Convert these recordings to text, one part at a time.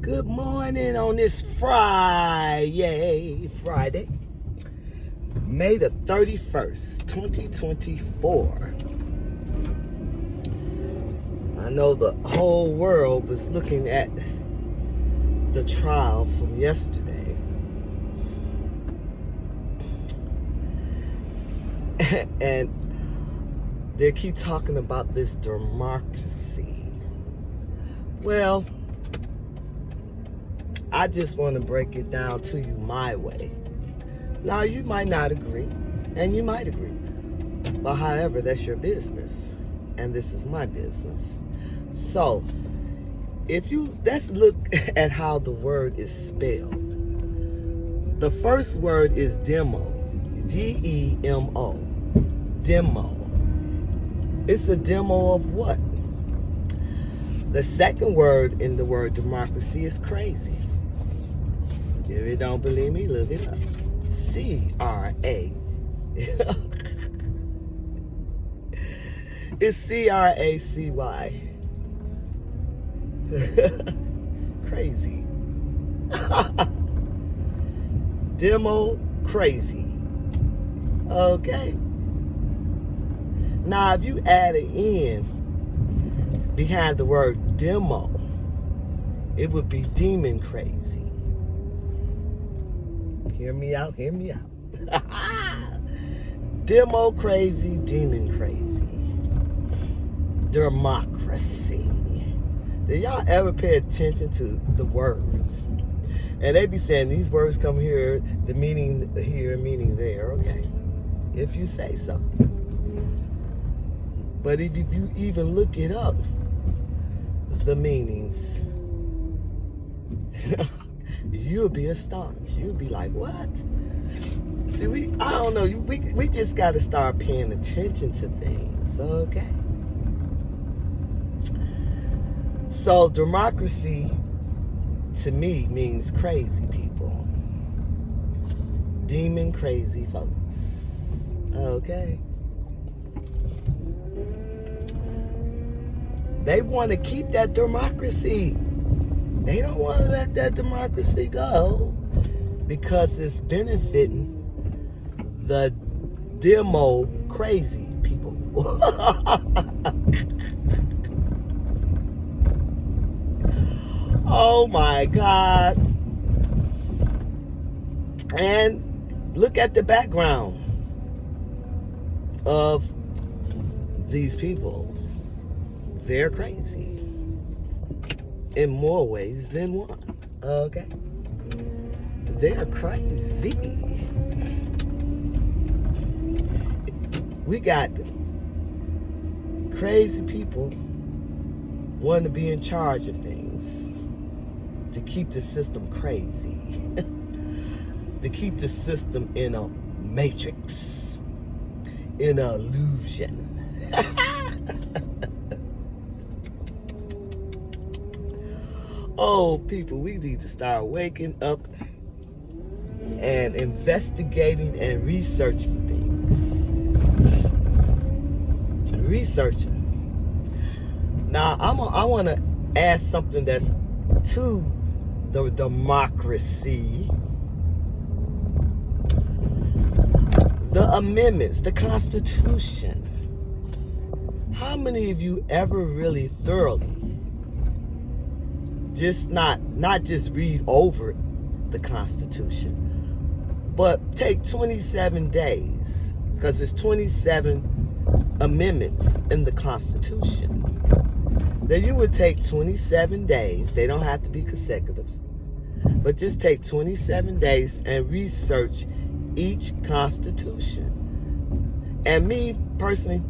Good morning on this Friday, May the 31st, 2024. I know the whole world was looking at the trial from yesterday. And they keep talking about this democracy. Well, I just want to break it down to you my way. Now, you might not agree, and you might agree. But however, that's your business, and this is my business. So, let's look at how the word is spelled. The first word is demo, D-E-M-O, demo. It's a demo of what? The second word in the word democracy is crazy. If you don't believe me, look it up. C-R-A. It's C-R-A-C-Y. Crazy. Demo crazy. Okay. Now, if you add an N behind the word demo, it would be demon crazy. Hear me out, hear me out. Demo crazy, demon crazy. Democracy. Did y'all ever pay attention to the words? And they be saying these words come here, the meaning here, meaning there. Okay, if you say so. But if you even look it up, the meanings, you'll be astonished. You'll be like, what? See, I don't know. We just got to start paying attention to things, okay? So democracy, to me, means crazy people. Demon crazy folks, okay? They want to keep that democracy. They don't want to let that democracy go because it's benefiting the demo crazy people. Oh my God. And look at the background of these people. They're crazy in more ways than one, okay? They're crazy. We got crazy people wanting to be in charge of things, to keep the system crazy, to keep the system in a matrix, in an illusion. Oh, people, we need to start waking up and investigating and researching things. Researching. Now, I want to add something that's to the democracy. The amendments, the Constitution. How many of you ever really thoroughly just not just read over the Constitution, but take 27 days, because there's 27 amendments in the Constitution. Then you would take 27 days, they don't have to be consecutive, but just take 27 days and research each Constitution. And me, personally,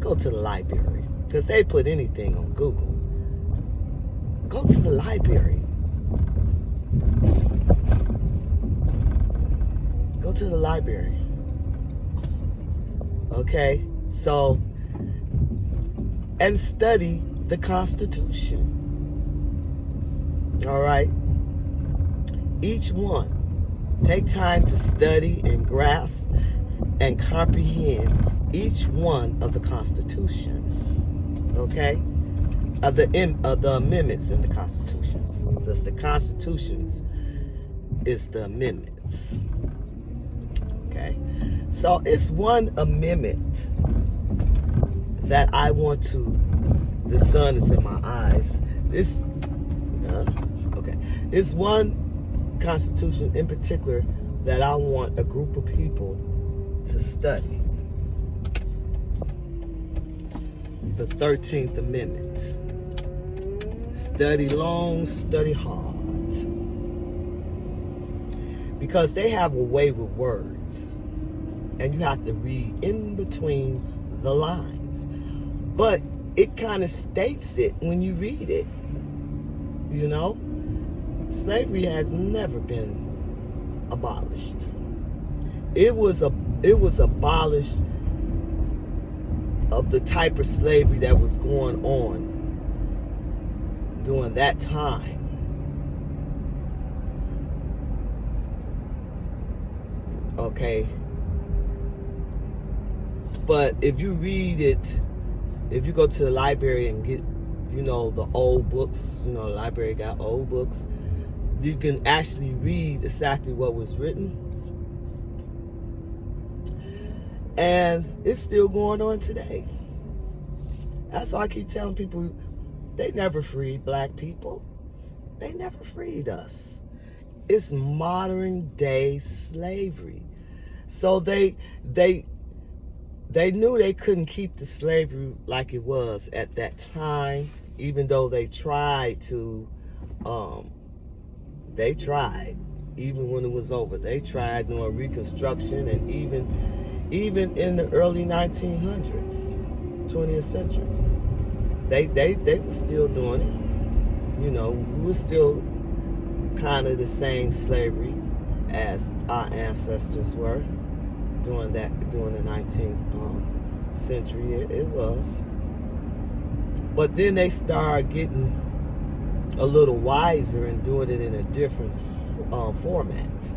go to the library, because they put anything on Google. Go to the library. Go to the library. Okay? So, and study the Constitution. All right? Each one. Take time to study and grasp and comprehend each one of the Constitutions. Okay? Of the amendments in the Constitutions. Because the constitutions is the amendments. Okay, so it's one amendment that I want to. The sun is in my eyes. Okay, it's one constitution in particular that I want a group of people to study. The 13th Amendment. Study long, study hard. Because they have a way with words. And you have to read in between the lines. But it kind of states it when you read it. You know? Slavery has never been abolished. It was abolished of the type of slavery that was going on during that time. Okay. But if you read it, if you go to the library and get, you know, the old books, you know, the library got old books, you can actually read exactly what was written. And it's still going on today. That's why I keep telling people, they never freed black people. They never freed us. It's modern day slavery. So they knew they couldn't keep the slavery like it was at that time, even though they tried to, even when it was over. They tried doing Reconstruction, and even in the early 1900s, 20th century, they were still doing it. You know, we were still kind of the same slavery as our ancestors were during the 19th century. It was. But then they started getting a little wiser and doing it in a different format.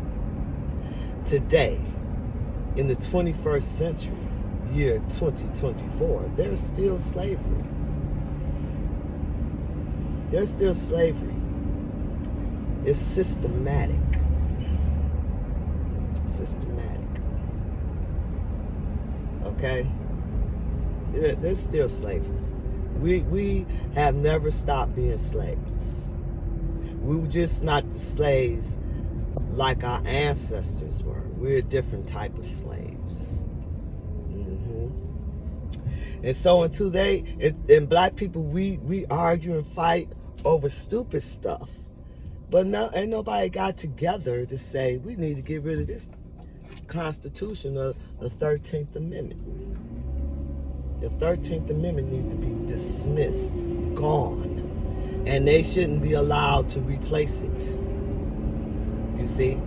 Today, in the 21st century, year 2024, there's still slavery. There's still slavery. It's systematic. Systematic. Okay? There's still slavery. We have never stopped being slaves. We were just not the slaves like our ancestors were. We're a different type of slaves. And so until and black people, we argue and fight over stupid stuff. But no, ain't nobody got together to say we need to get rid of this Constitution of the 13th Amendment. The 13th Amendment needs to be dismissed, gone. And they shouldn't be allowed to replace it. You see?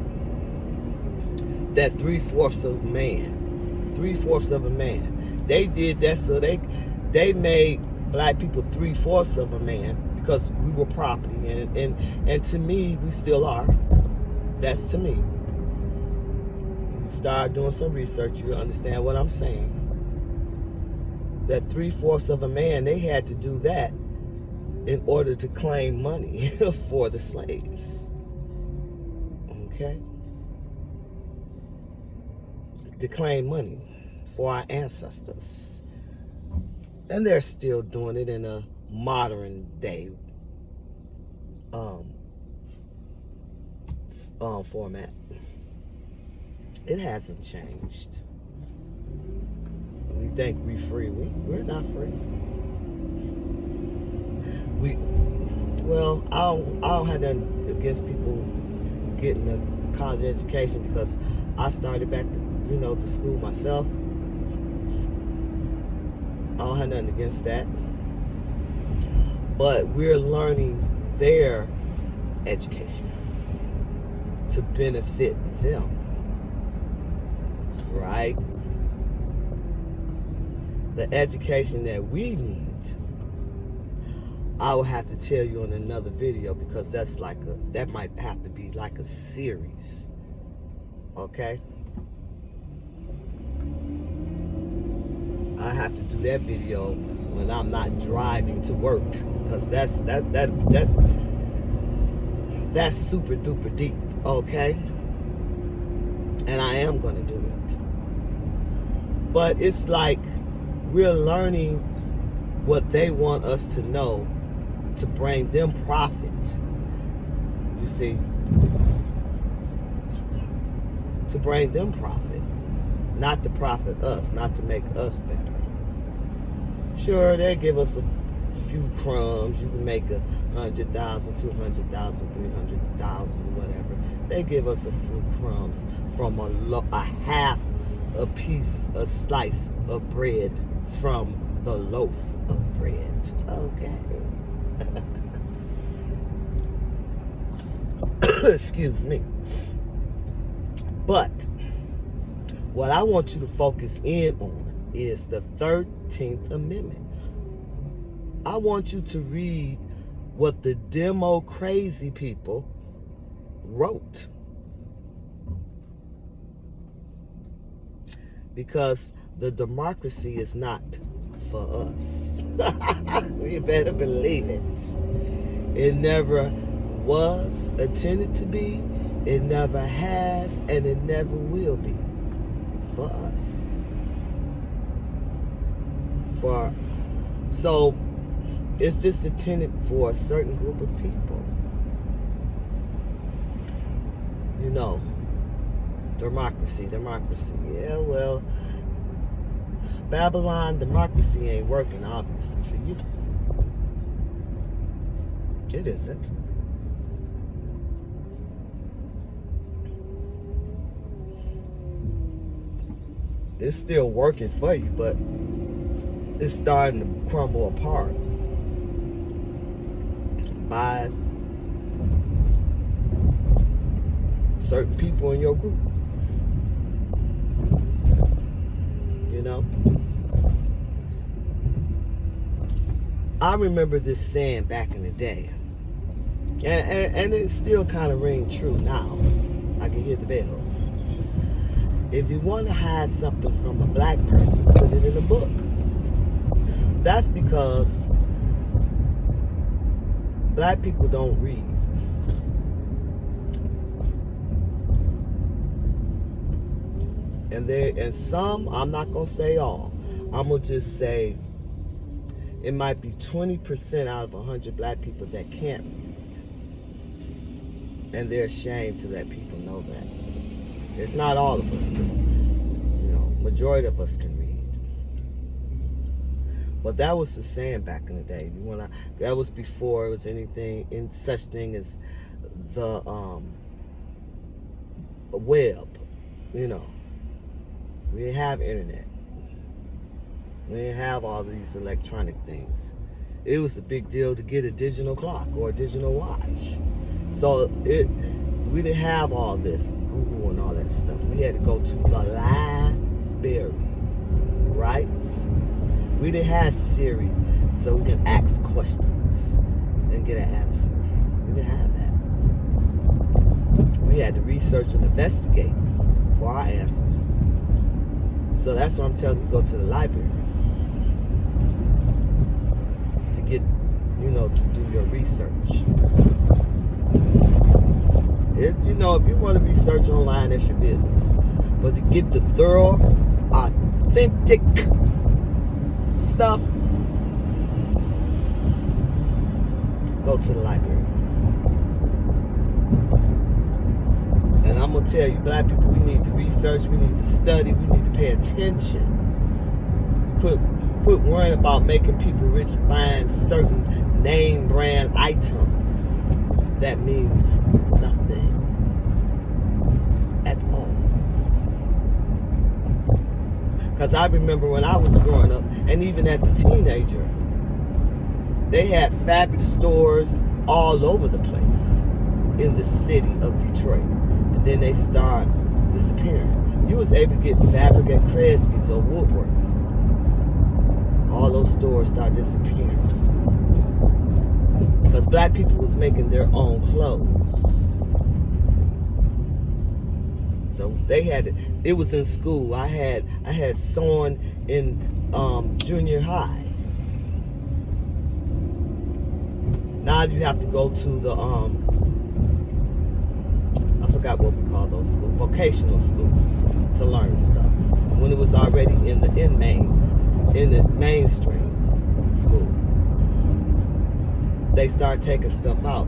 That 3/4 of a man. 3/4 of a man. They did that so they made black people 3/4 of a man because we were property. And to me, we still are. That's to me. You start doing some research, you understand what I'm saying. That 3/4 of a man, they had to do that in order to claim money for the slaves. Okay? To claim money for our ancestors. And they're still doing it in a modern day format. It hasn't changed. We think we're free. We're not free. I don't have nothing against people getting a college education because I started back to school myself. I don't have nothing against that. But we're learning their education to benefit them. Right? The education that we need, I will have to tell you in another video because that might have to be like a series. Okay? I have to do that video when I'm not driving to work, because that's That's super duper deep, okay? And I am going to do it. But it's like we're learning what they want us to know to bring them profit. You see? To bring them profit. Not to profit us, not to make us better. Sure, they give us a few crumbs. You can make 100,000, 200,000, 300,000, whatever. They give us a few crumbs from a half a piece, a slice of bread from the loaf of bread. Okay. Excuse me. But what I want you to focus in on is the 13th Amendment. I want you to read what the Crazy people wrote. Because the democracy is not for us. You better believe it. It never was intended to be, it never has, and it never will be for us. So it's just intended for a certain group of people. You know, democracy. Yeah, well, Babylon, democracy ain't working, obviously, for you. It isn't. It's still working for you, but it's starting to crumble apart by certain people in your group. You know? I remember this saying back in the day. And it still kind of rings true now. I can hear the bells. If you want to hide something from a black person, put it in a book. That's because black people don't read. And some, I'm not going to say all, I'm going to just say it might be 20% out of 100 black people that can't read. And they're ashamed to let people know that. It's not all of us, because, majority of us can read. But that was the saying back in the day. That was before it was anything in such thing as the web. We didn't have internet. We didn't have all these electronic things. It was a big deal to get a digital clock or a digital watch. So we didn't have all this Google and all that stuff. We had to go to the library, right? We didn't have Siri, so we can ask questions and get an answer. We didn't have that. We had to research and investigate for our answers. So that's why I'm telling you, go to the library to get, to do your research. If you want to research online, that's your business. But to get the thorough, authentic stuff, go to the library. And I'm going to tell you, black people, we need to research, we need to study, we need to pay attention. Quit worrying about making people rich buying certain name brand items. That means nothing at all. Because I remember when I was growing up, and even as a teenager, they had fabric stores all over the place in the city of Detroit. And then they start disappearing. You was able to get fabric at Cracy's or Woodworth. All those stores start disappearing. Because black people was making their own clothes. So they had it was in school. I had sewing in junior high. Now you have to go to I forgot what we call those schools, vocational schools, to learn stuff. When it was already in the mainstream school, they start taking stuff out.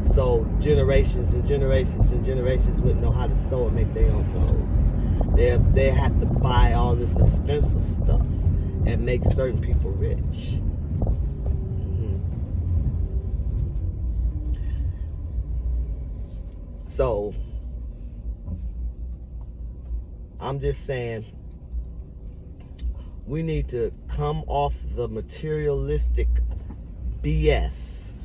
So generations and generations and generations wouldn't know how to sew and make their own clothes. They had to buy all this expensive stuff and make certain people rich. So I'm just saying, we need to come off the materialistic BS.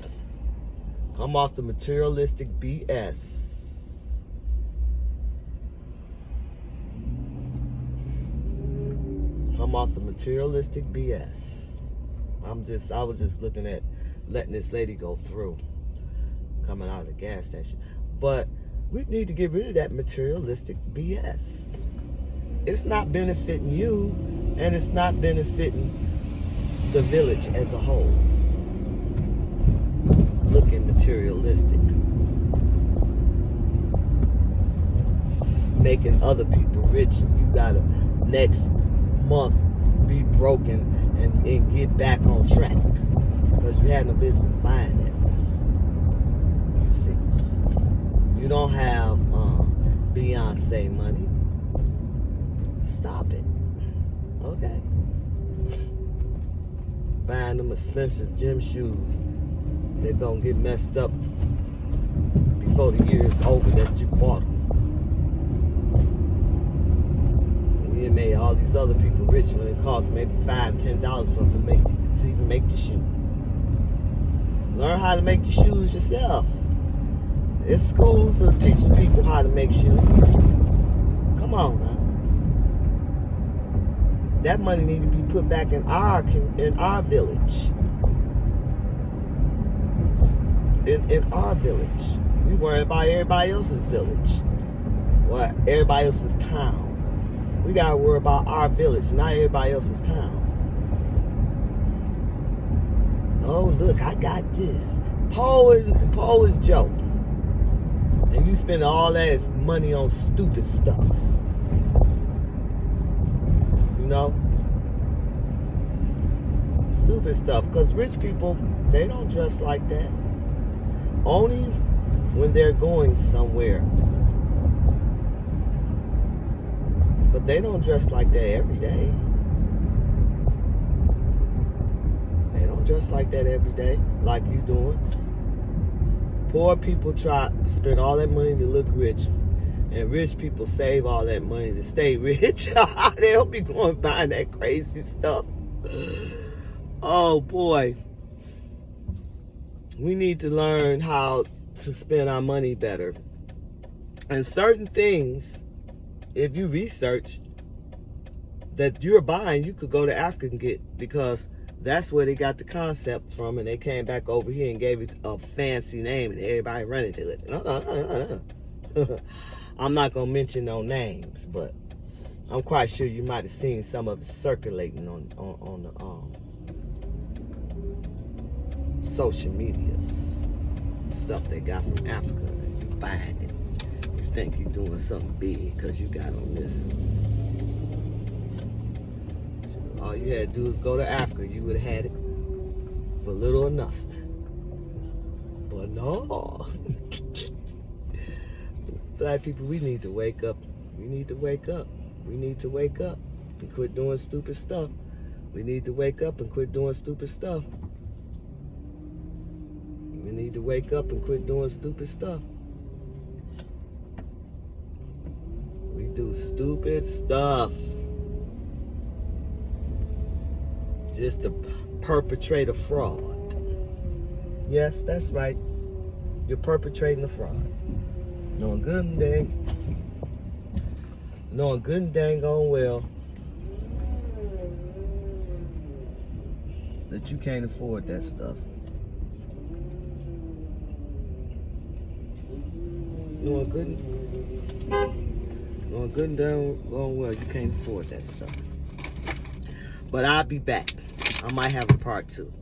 Come off the materialistic BS. Come off the materialistic BS. I was just looking at letting this lady go through, coming out of the gas station. But we need to get rid of that materialistic BS. It's not benefiting you, and it's not benefiting the village as a whole. Looking materialistic. Making other people rich, and you gotta next month be broken and get back on track. Because you had no business buying that mess. See? You don't have Beyonce money. Stop it. Okay? Buying them expensive gym shoes, they're gonna get messed up before the year is over that you bought them. And you made all these other people rich when it costs maybe $5, $10 for them to even make the shoe. Learn how to make the shoes yourself. It's schools are teaching people how to make shoes. Come on now. That money needs to be put back in our village. In our village. We worry about everybody else's village. Or everybody else's town. We gotta worry about our village, not everybody else's town. Oh look, I got this. Paul is Joe. And you spend all that money on stupid stuff. You know? Stupid stuff. Because rich people, they don't dress like that. Only when they're going somewhere. But they don't dress like that every day. They don't dress like that every day, like you doing. Poor people try to spend all that money to look rich, and rich people save all that money to stay rich. They'll be going buying that crazy stuff. Oh boy. We need to learn how to spend our money better. And certain things, if you research that you're buying, you could go to Africa and get, because that's where they got the concept from, and they came back over here and gave it a fancy name, and everybody running to it. I'm not gonna mention no names, but I'm quite sure you might have seen some of it circulating on the social medias. Stuff they got from Africa, and you buying it. You think you're doing something big because you got on this. All you had to do is go to Africa. You would have had it for little or nothing. But no. Black people, we need to wake up. We need to wake up. We need to wake up and quit doing stupid stuff. We need to wake up and quit doing stupid stuff. We need to wake up and quit doing stupid stuff. We do stupid stuff just to perpetrate a fraud. Yes, that's right. You're perpetrating a fraud. Knowing good and dang on well that you can't afford that stuff. Knowing good and dang on well you can't afford that stuff. But I'll be back. I might have a part 2.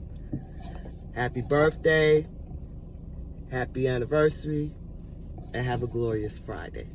Happy birthday. Happy anniversary. and have a glorious Friday.